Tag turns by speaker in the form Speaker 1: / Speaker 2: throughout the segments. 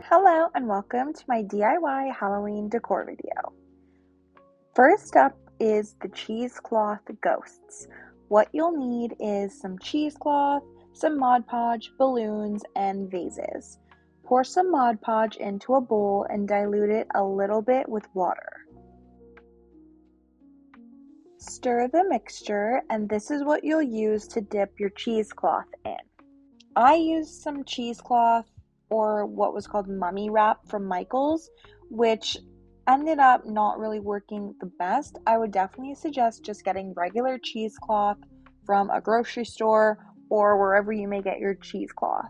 Speaker 1: Hello and welcome to my DIY Halloween decor video. First up is the cheesecloth ghosts. What you'll need is some cheesecloth, some Mod Podge, balloons, and vases. Pour some Mod Podge into a bowl and dilute it a little bit with water. Stir the mixture, and this is what you'll use to dip your cheesecloth in. I used some cheesecloth or what was called mummy wrap from Michaels, which ended up not really working the best. I would definitely suggest just getting regular cheesecloth from a grocery store or wherever you may get your cheesecloth.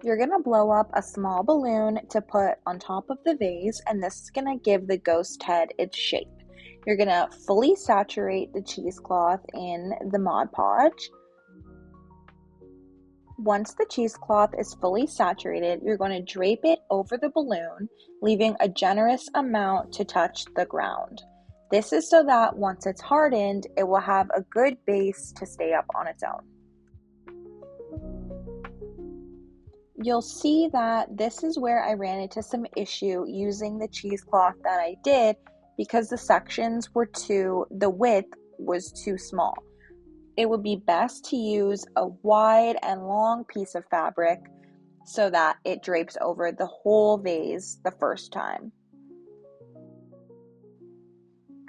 Speaker 1: You're going to blow up a small balloon to put on top of the vase, and this is going to give the ghost head its shape. You're going to fully saturate the cheesecloth in the Mod Podge. Once the cheesecloth is fully saturated, you're going to drape it over the balloon, leaving a generous amount to touch the ground. This is so that once it's hardened, it will have a good base to stay up on its own. You'll see that this is where I ran into some issue using the cheesecloth that I did because the width was too small. It would be best to use a wide and long piece of fabric so that it drapes over the whole vase the first time.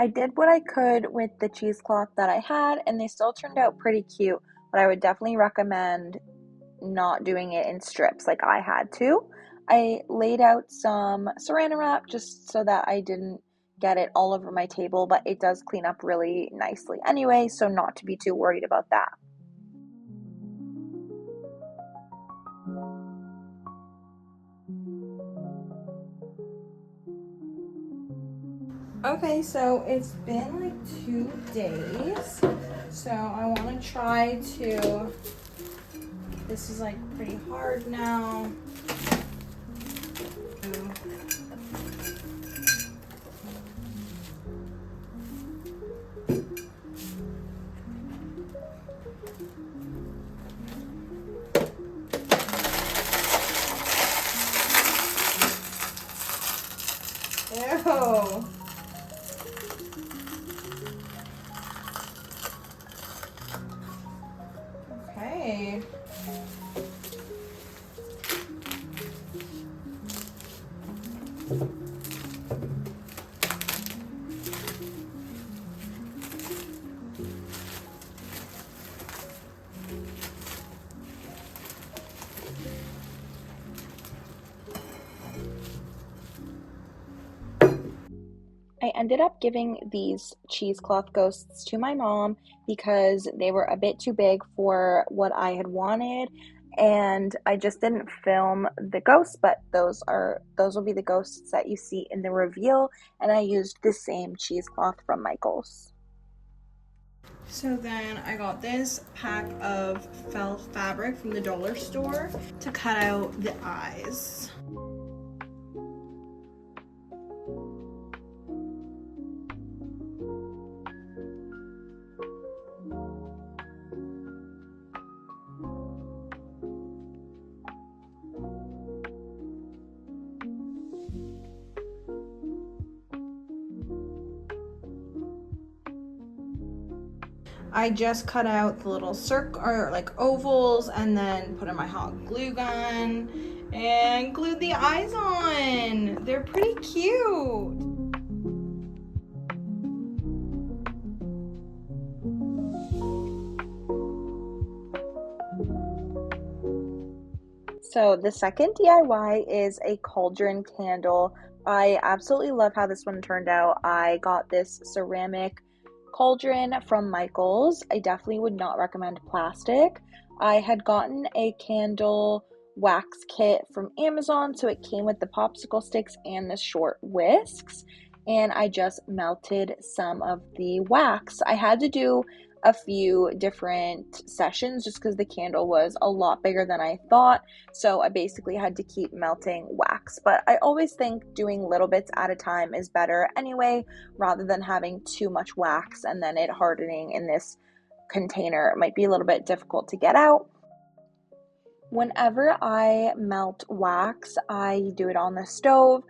Speaker 1: I did what I could with the cheesecloth that I had, and they still turned out pretty cute, but I would definitely recommend not doing it in strips like I had to. I laid out some saran wrap just so that I didn't get it all over my table, but it does clean up really nicely anyway, so not to be too worried about that. Okay, so it's been like 2 days, so I want to try to, this is like pretty hard now. Ew. Okay. I ended up giving these cheesecloth ghosts to my mom because they were a bit too big for what I had wanted, and I just didn't film the ghosts, but those will be the ghosts that you see in the reveal, and I used the same cheesecloth from Michaels. So then I got this pack of felt fabric from the dollar store to cut out the eyes. I just cut out the little circle or like ovals and then put in my hot glue gun and glued the eyes on. They're pretty cute. So the second DIY is a cauldron candle. I absolutely love how this one turned out. I got this ceramic cauldron from Michaels. I definitely would not recommend plastic. I had gotten a candle wax kit from Amazon, so it came with the popsicle sticks and the short whisks, and I just melted some of the wax. I had to do a few different sessions just because the candle was a lot bigger than I thought, so I basically had to keep melting wax. But I always think doing little bits at a time is better anyway, rather than having too much wax and then it hardening in this container. It might be a little bit difficult to get out. Whenever I melt wax, I do it on the stove.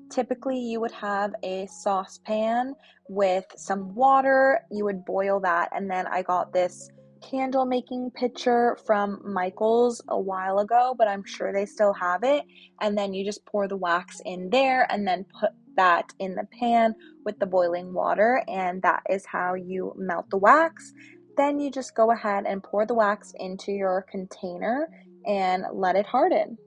Speaker 1: Typically, you would have a saucepan with some water. You would boil that, and then I got this candle making pitcher from Michaels a while ago, but I'm sure they still have it. And then you just pour the wax in there and then put that in the pan with the boiling water, and that is how you melt the wax. Then you just go ahead and pour the wax into your container and let it harden.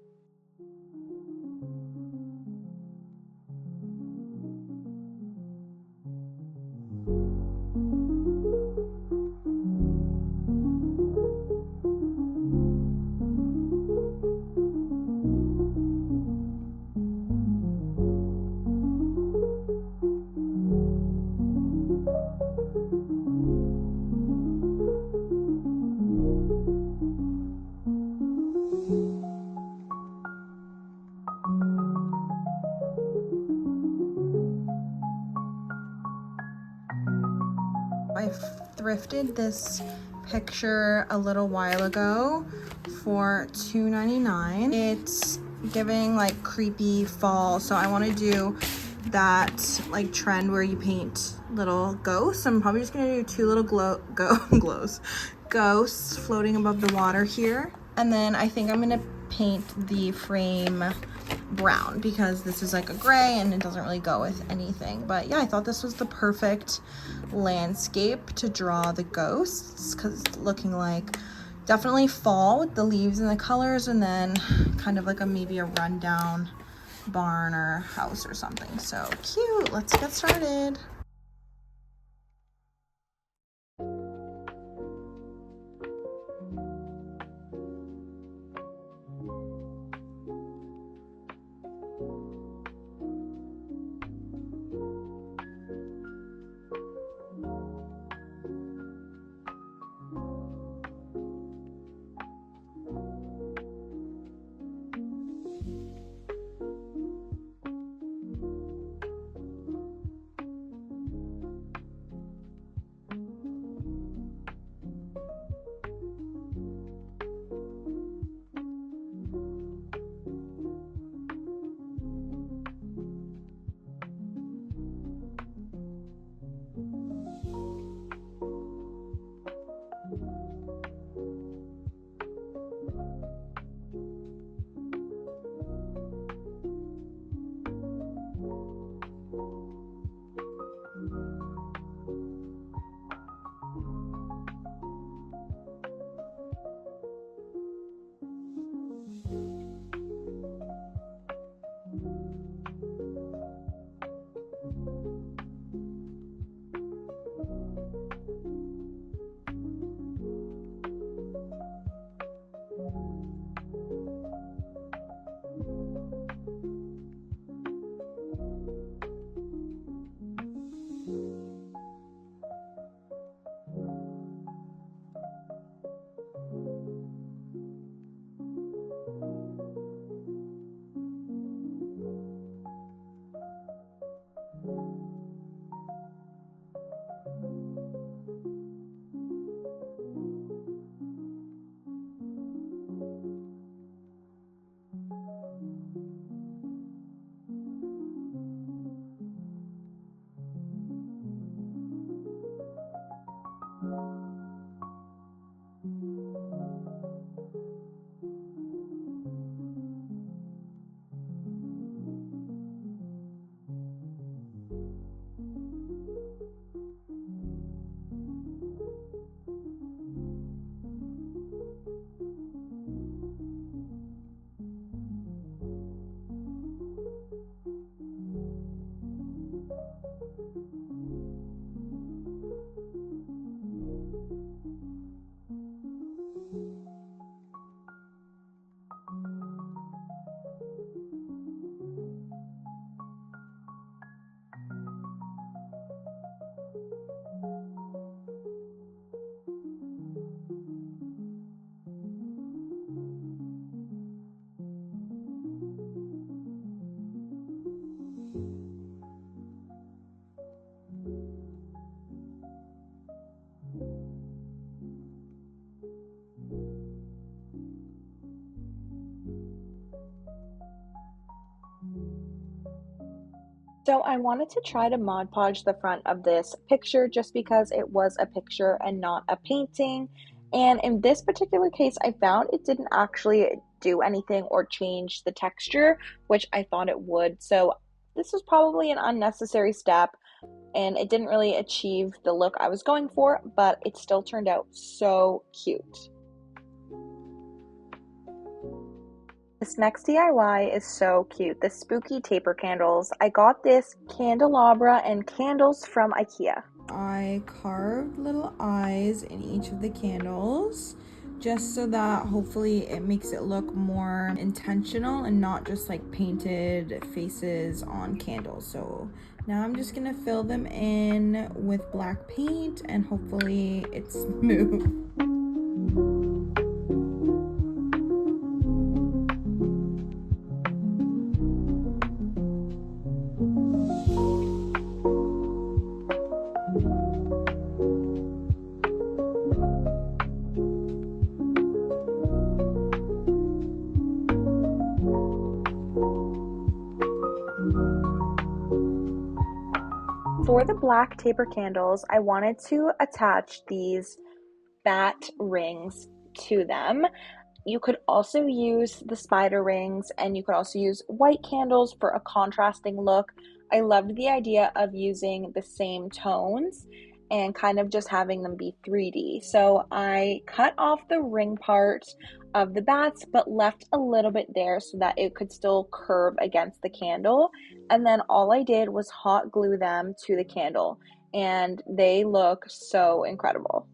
Speaker 2: I thrifted this picture a little while ago for $2.99. It's giving like creepy fall, so I want to do that like trend where you paint little ghosts. I'm probably just gonna do two little ghosts floating above the water here, and then I think I'm gonna paint the frame brown because this is like a gray and it doesn't really go with anything. But yeah, I thought this was the perfect landscape to draw the ghosts because it's looking like definitely fall with the leaves and the colors, and then kind of like maybe a rundown barn or house or something. So cute. Let's get started.
Speaker 1: So I wanted to try to Mod Podge the front of this picture just because it was a picture and not a painting. And in this particular case, I found it didn't actually do anything or change the texture, which I thought it would. So this was probably an unnecessary step, and it didn't really achieve the look I was going for, but it still turned out so cute. This next DIY is so cute. The spooky taper candles. I got this candelabra and candles from IKEA.
Speaker 2: I carved little eyes in each of the candles just so that hopefully it makes it look more intentional and not just like painted faces on candles. So now I'm just gonna fill them in with black paint and hopefully it's smooth.
Speaker 1: For the black taper candles, I wanted to attach these bat rings to them. You could also use the spider rings, and you could also use white candles for a contrasting look. I loved the idea of using the same tones and kind of just having them be 3D. So I cut off the ring part of the bats, but left a little bit there so that it could still curve against the candle. And then all I did was hot glue them to the candle, and they look so incredible.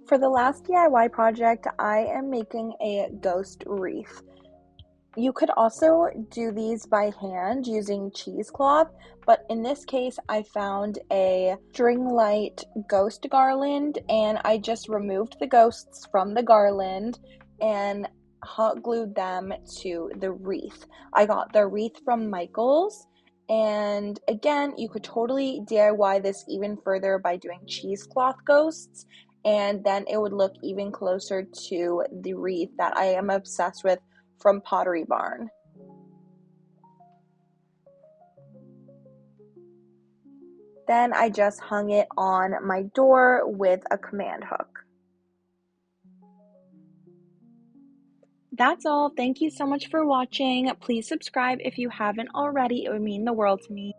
Speaker 1: For the last DIY project, I am making a ghost wreath. You could also do these by hand using cheesecloth, but in this case, I found a string light ghost garland, and I just removed the ghosts from the garland and hot glued them to the wreath. I got the wreath from Michaels, and again, you could totally DIY this even further by doing cheesecloth ghosts, and then it would look even closer to the wreath that I am obsessed with from Pottery Barn. Then I just hung it on my door with a command hook. That's all. Thank you so much for watching. Please subscribe if you haven't already. It would mean the world to me.